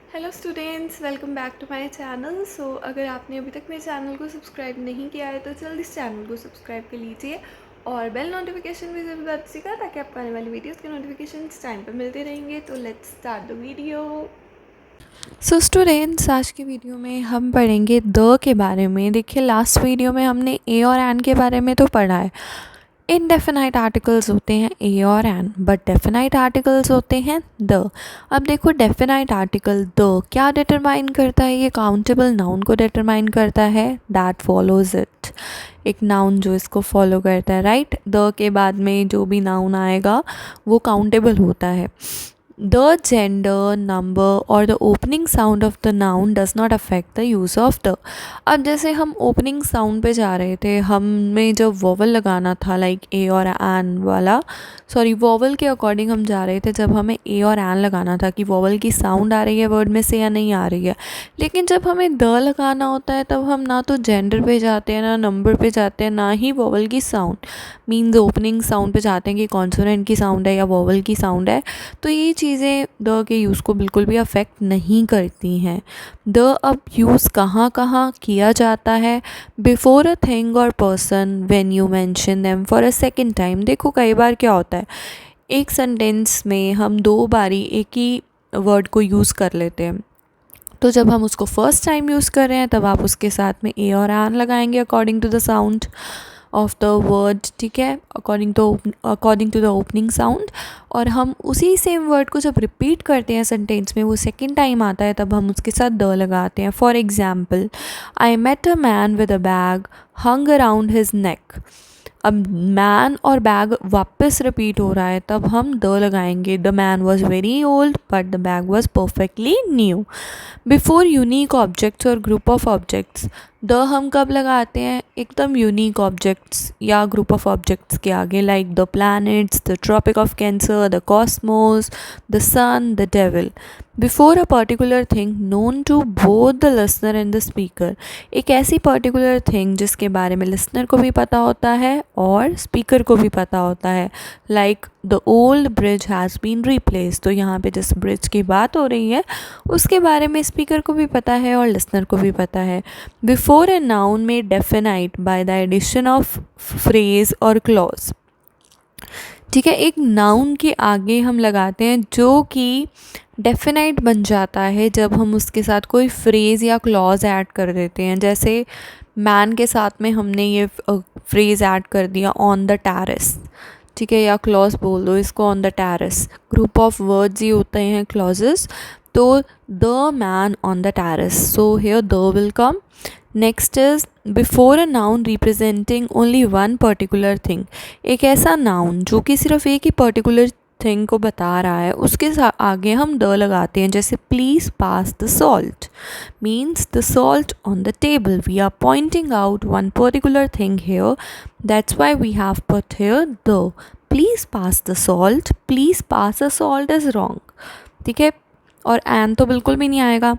Hello students, welcome back to my channel. अगर आपने अभी तक मेरे चैनल को सब्सक्राइब नहीं किया है तो जल्दी इस चैनल को सब्सक्राइब कर लीजिए और बेल नोटिफिकेशन भी ज़रूर दबा दीजिएगा ताकि आपको आने वाली वीडियोस के नोटिफिकेशन टाइम पर मिलते रहेंगे। तो let's start the video. So students, आज की वीडियो में हम पढ़ेंगे द के बारे में। देखिए, लास्ट वीडियो में हमने ए और एन के बारे में तो पढ़ा है। इनडेफिनाइट आर्टिकल्स होते हैं ए और एन, बट डेफिनाइट आर्टिकल्स होते हैं द। अब देखो, डेफिनाइट आर्टिकल द क्या डिटरमाइन करता है? ये काउंटेबल नाउन को डिटरमाइन करता है, दैट फॉलोज इट। एक नाउन जो इसको फॉलो करता है, राइट। द के बाद में जो भी नाउन आएगा वो काउंटेबल होता है। The gender, number or the opening sound of the noun does not affect the use of the। अब जैसे हम ओपनिंग साउंड पे जा रहे थे, हमें जब वोवल लगाना था लाइक ए और एन वाला, सॉरी वोवल के अकॉर्डिंग हम जा रहे थे जब हमें ए और एन लगाना था कि वोवल की साउंड आ रही है वर्ड में से या नहीं आ रही है। लेकिन जब हमें द लगाना होता है तब हम ना तो जेंडर पे जाते हैं, ना नंबर पे जाते हैं, ना ही वोवल की साउंड, मीन्स ओपनिंग साउंड पे जाते हैं कि कॉन्सोनेंट की साउंड है या वोवल की साउंड है। तो ये चीज़ें द के यूज़ को बिल्कुल भी अफेक्ट नहीं करती हैं। द अब यूज़ कहाँ कहाँ किया जाता है? बिफोर अ थिंग और person, when you mention them for a second time. देखो, कई बार क्या होता है, एक सेंटेंस में हम दो बारी एक ही वर्ड को यूज़ कर लेते हैं। तो जब हम उसको फर्स्ट टाइम यूज़ कर रहे हैं तब आप उसके साथ में ए और एन लगाएंगे according to the sound of the word, ठीक है, according to the opening sound. और हम उसी सेम वर्ड को जब रिपीट करते हैं सेंटेंस में, वो सेकेंड टाइम आता है, तब हम उसके साथ द लगाते हैं। For example, I met a man with a bag hung around his neck. अब मैन और बैग वापस रिपीट हो रहा है, तब हम द लगाएंगे। The man was very old but the bag was perfectly new. Before unique objects और ग्रुप ऑफ ऑब्जेक्ट्स, द हम कब लगाते हैं? एकदम यूनिक ऑब्जेक्ट्स या ग्रुप ऑफ ऑब्जेक्ट्स के आगे, like the planets, the tropic of cancer, the cosmos, the sun, the devil. Before a particular thing known to both the listener and the speaker. एक ऐसी पर्टिकुलर थिंग जिसके बारे में listener को भी पता होता है और स्पीकर को भी पता होता है, like the old bridge has been replace. तो यहाँ पे जिस ब्रिज की बात हो रही है उसके बारे में स्पीकर को भी पता है और लिसनर को भी पता है। Before a noun made definite by the addition of phrase और क्लॉज, ठीक है, एक नाउन के आगे हम लगाते हैं जो कि डेफिनाइट बन जाता है जब हम उसके साथ कोई फ्रेज़ या क्लॉज ऐड कर देते हैं। जैसे मैन के साथ में हमने ये फ्रेज़ ऐड कर दिया, ऑन द टेरेस, ठीक है, या क्लॉज बोल दो इसको, on the terrace. Group of words ही होते हैं क्लॉजेस। तो the man on the terrace, so here the will come. Next is before a noun representing only one particular thing. एक ऐसा नाउन जो कि सिर्फ एक ही पर्टिकुलर थिंग को बता रहा है, उसके आगे हम द लगाते हैं। जैसे please pass the salt, means the salt on the table. We are pointing out one particular thing here, that's why we have put here the. Please pass the salt, please pass the salt is wrong, ठीक है, और an तो बिल्कुल भी नहीं आएगा।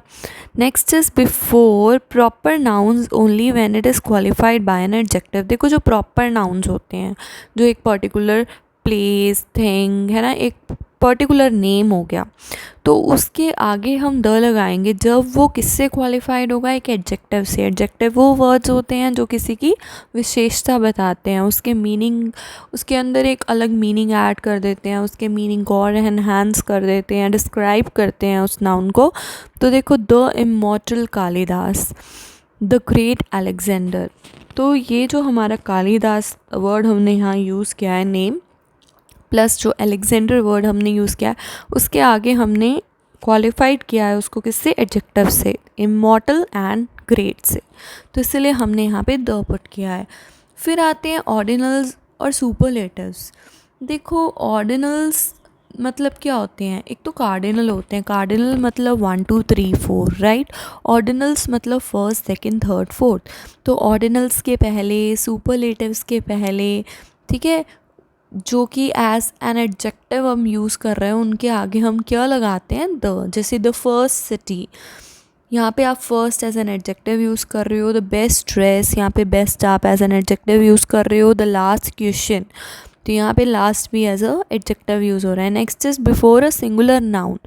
Next is before proper nouns only when it is qualified by an adjective. देखो, जो प्रॉपर नाउन्स होते हैं, जो एक पर्टिकुलर प्लेस, थिंग है ना, एक पर्टिकुलर नेम हो गया, तो उसके आगे हम द लगाएंगे जब वो किससे क्वालिफाइड होगा? एक एडजेक्टिव से। एडजेक्टिव वो वर्ड्स होते हैं जो किसी की विशेषता बताते हैं, उसके मीनिंग, उसके अंदर एक अलग मीनिंग ऐड कर देते हैं, उसके मीनिंग को और एनहांस कर देते हैं, डिस्क्राइब करते हैं उस नाउन को। तो देखो, the immortal Kalidas, the great Alexander. तो ये जो हमारा कालिदास वर्ड हमने यहाँ यूज़ किया है, नेम प्लस जो अलेक्जेंडर वर्ड हमने यूज़ किया है, उसके आगे हमने क्वालिफाइड किया है उसको किससे? एडजेक्टिव से, इमॉर्टल एंड ग्रेट से। तो इसलिए हमने यहाँ पे द पुट किया है। फिर आते हैं ऑर्डिनल्स और सुपरलेटिव्स। देखो, ऑर्डिनल्स मतलब क्या होते हैं? एक तो कार्डिनल होते हैं। कार्डिनल मतलब 1 2 3 4, राइट। ऑर्डिनल्स मतलब फर्स्ट, सेकंड, थर्ड, फोर्थ। तो ऑर्डिनल्स के पहले, सुपरलेटिव्स के पहले, ठीक है, जो कि एज एन एडजेक्टिव हम यूज़ कर रहे हैं, उनके आगे हम क्या लगाते हैं? द। जैसे द फर्स्ट सिटी, यहाँ पे आप first as an adjective use कर रहे हो। द बेस्ट ड्रेस, यहाँ पे बेस्ट आप एज एन एडजेक्टिव यूज़ कर रहे हो। द लास्ट क्वेश्चन, तो यहाँ पे लास्ट भी एज अ एडजेक्टिव यूज़ हो रहा है. Next is before a singular noun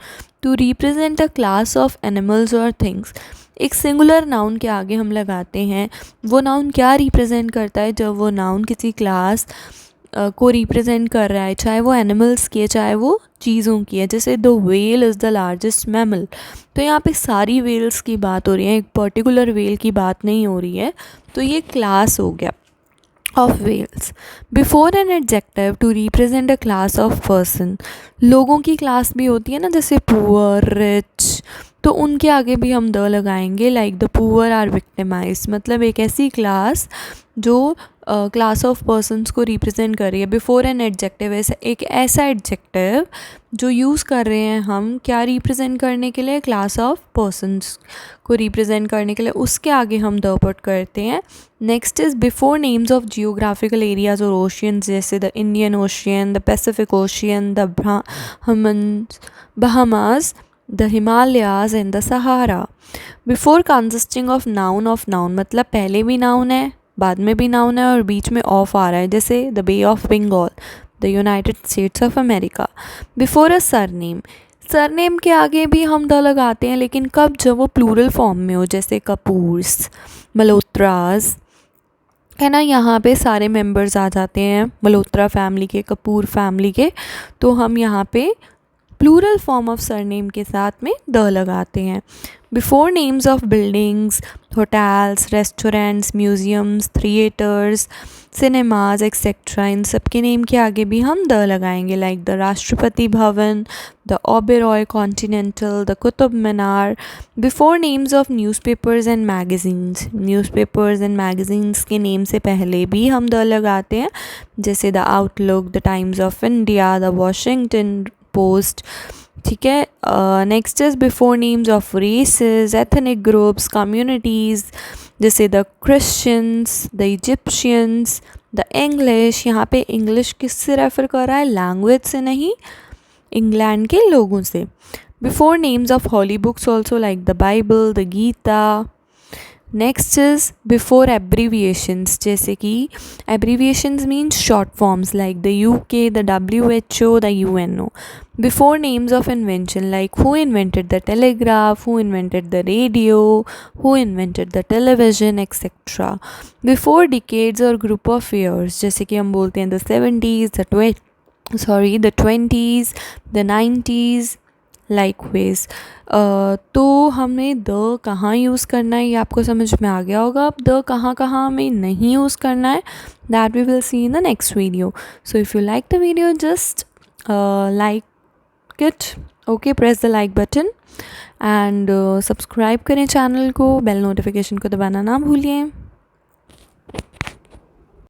to represent a class of animals और थिंग्स. एक सिंगुलर नाउन के आगे हम लगाते हैं. वो नाउन क्या रिप्रेजेंट करता है? जब वो नाउन किसी क्लास को रिप्रेजेंट कर रहा है, चाहे वो एनिमल्स की है चाहे वो चीज़ों की है. जैसे the well is the largest mammal. तो यहाँ पे सारी वेल्स की बात हो रही है, एक पर्टिकुलर वेल की बात नहीं हो रही है. तो ये क्लास हो गया of whales. Before an adjective to represent a class of person. लोगों की क्लास भी होती है ना, जैसे पुअर, रिच, तो उनके आगे भी हम द लगाएंगे. Like the poor are victimise, मतलब एक ऐसी क्लास जो क्लास ऑफ पर्सनस को रिप्रेजेंट कर रही है. बिफोर एन एडजेक्टिव, ऐसा एक ऐसा एडजेक्टिव जो यूज़ कर रहे हैं हम क्या रिप्रेजेंट करने के लिए? क्लास ऑफ पर्सनस को रिप्रेजेंट करने के लिए, उसके आगे हम द पुट करते हैं. Next is before names of geographical areas और ओशियंस, जैसे the Indian ocean, the Pacific ocean, the Bahamas, the Himalayas and the Sahara. Before consisting of noun, मतलब पहले भी नाउन है, बाद में भी नाउन है और बीच में ऑफ आ रहा है. जैसे the Bay of Bengal, the United States of America. Before a surname, surname के आगे भी हम द लगाते हैं, लेकिन कब? जब वो प्लूरल फॉर्म में हो, जैसे कपूर्स, मल्होत्रास, है ना. यहाँ पे सारे मेंबर्स आ जाते हैं मल्होत्रा फैमिली के, कपूर फैमिली के. तो हम यहाँ पे प्लूरल फॉर्म ऑफ सरनेम के साथ में द लगाते हैं. Before names of buildings, hotels, restaurants, museums, theatres, cinemas etcetera, इन सब के नेम के आगे भी हम द लगाएंगे. Like the Rashtrapati Bhavan, the Oberoi continental, the Qutub Minar. Before names of newspapers and magazines, newspapers and magazines के नेम से पहले भी हम द लगाते हैं. जैसे the Outlook, the Times of India, the Washington Post. ठीक है. Next is before names of races, ethnic groups, communities, जैसे the Christians, the Egyptians, the English. यहाँ पे इंग्लिश किससे रेफ़र कर रहा है? लैंग्वेज से नहीं, इंग्लैंड के लोगों से. Before names of holy books also, like the Bible, the Gita. Next is before abbreviations, जैसे कि abbreviations means short forms, like the UK, the WHO, the UNO. Before names of invention, like who invented the telegraph, who invented the radio, who invented the television etcetera. Before decades और group of years, जैसे कि हम बोलते हैं the 70s, the 20s, the 90s. लाइकवेज. तो हमें the कहाँ use करना है ये आपको समझ में आ गया होगा. अब द कहाँ कहाँ हमें नहीं यूज़ करना है, that we will see in the next video. So if you like the video, just like it. Okay, press the like button and subscribe करें चैनल को. बेल नोटिफिकेशन को दबाना ना भूलिए.